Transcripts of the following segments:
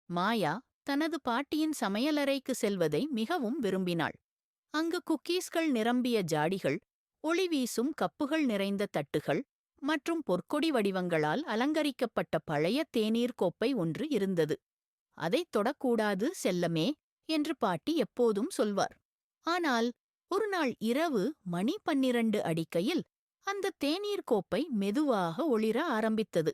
மாயா தனது பாட்டியின் சமையலறைக்கு செல்வதை மிகவும் விரும்பினாள். அங்கு குக்கீஸ்கள் நிரம்பிய ஜாடிகள், ஒளி வீசும் கப்புகள் நிறைந்த தட்டுகள் மற்றும் பொற்கொடி வடிவங்களால் அலங்கரிக்கப்பட்ட பழைய தேநீர் கோப்பை ஒன்று இருந்தது. அதைத் தொடக்கூடாது செல்லமே என்று பாட்டி எப்போதும் சொல்வார். ஆனால் ஒருநாள் இரவு மணி 12 அடிக்கையில் அந்த தேநீர் கோப்பை மெதுவாக ஒளிர ஆரம்பித்தது.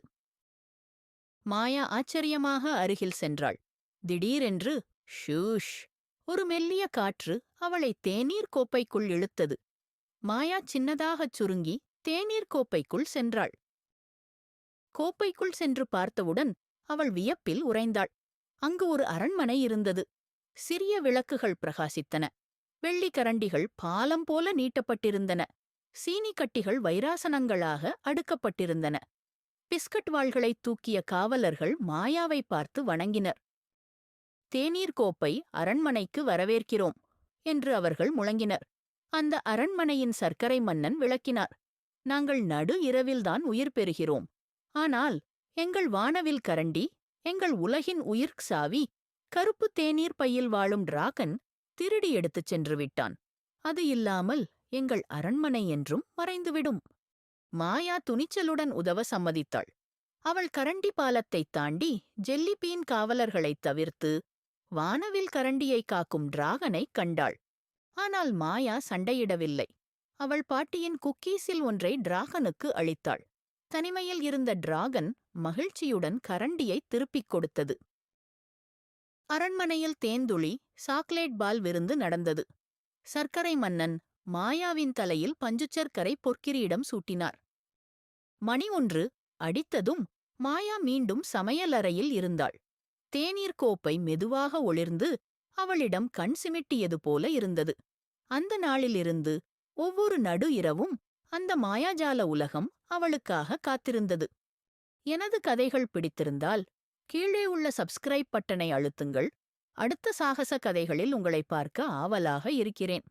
மாயா ஆச்சரியமாக அருகில் சென்றாள். திடீரென்று ஷூஷ்! ஒரு மெல்லிய காற்று அவளை தேநீர் கோப்பைக்குள் இழுத்தது. மாயா சின்னதாகச் சுருங்கி தேநீர் கோப்பைக்குள் சென்றாள். கோப்பைக்குள் சென்று பார்த்தவுடன் அவள் வியப்பில் உறைந்தாள். அங்கு ஒரு அரண்மனை இருந்தது. சிறிய விளக்குகள் பிரகாசித்தன. வெள்ளி கரண்டிகள் பாலம் போல நீட்டப்பட்டிருந்தன. சீனிக்கட்டிகள் வைராசனங்களாக அடுக்கப்பட்டிருந்தன. பிஸ்கட் வாள்களைத் தூக்கிய காவலர்கள் மாயாவை பார்த்து வணங்கினர். தேநீர் கோப்பை அரண்மனைக்கு வரவேற்கிறோம் என்று அவர்கள் முழங்கினர். அந்த அரண்மனையின் சர்க்கரை மன்னன் விளக்கினார். நாங்கள் நடு இரவில்தான் உயிர் பெறுகிறோம். ஆனால் எங்கள் வானவில் கரண்டி, எங்கள் உலகின் உயிர்க் சாவி, கருப்பு தேநீர் பையில் வாழும் டிராகன் திருடி எடுத்துச் சென்று விட்டான். அது இல்லாமல் எங்கள் அரண்மனை என்றும் மறைந்துவிடும். மாயா துணிச்சலுடன் உதவ சம்மதித்தாள். அவள் கரண்டி பாலத்தைத் தாண்டி ஜெல்லிபீன் காவலர்களைத் தவிர்த்து வானவில் கரண்டியை காக்கும் டிராகனைக் கண்டாள். ஆனால் மாயா சண்டையிடவில்லை. அவள் பாட்டியின் குக்கீஸில் ஒன்றை டிராகனுக்கு அளித்தாள். தனிமையில் இருந்த டிராகன் மகிழ்ச்சியுடன் கரண்டியை திருப்பிக் கொடுத்தது. அரண்மனையில் தேன்துளி, சாக்லேட் பால் விருந்து நடந்தது. சர்க்கரை மன்னன் மாயாவின் தலையில் பஞ்சுச்சர்க்கரை பொற்கிரீடம் சூட்டினார். மணி 1 அடித்ததும் மாயா மீண்டும் சமையலறையில் இருந்தாள். தேநீர் கோப்பை மெதுவாக ஒளிர்ந்து அவளிடம் கண் சிமிட்டியது போல இருந்தது. அந்த நாளிலிருந்து ஒவ்வொரு நடு இரவும் அந்த மாயாஜால உலகம் அவளுக்காக காத்திருந்தது. எனது கதைகள் பிடித்திருந்தால் கீழே உள்ள சப்ஸ்கிரைப் பட்டனை அழுத்துங்கள். அடுத்த சாகச கதைகளில் உங்களை பார்க்க ஆவலாக இருக்கிறேன்.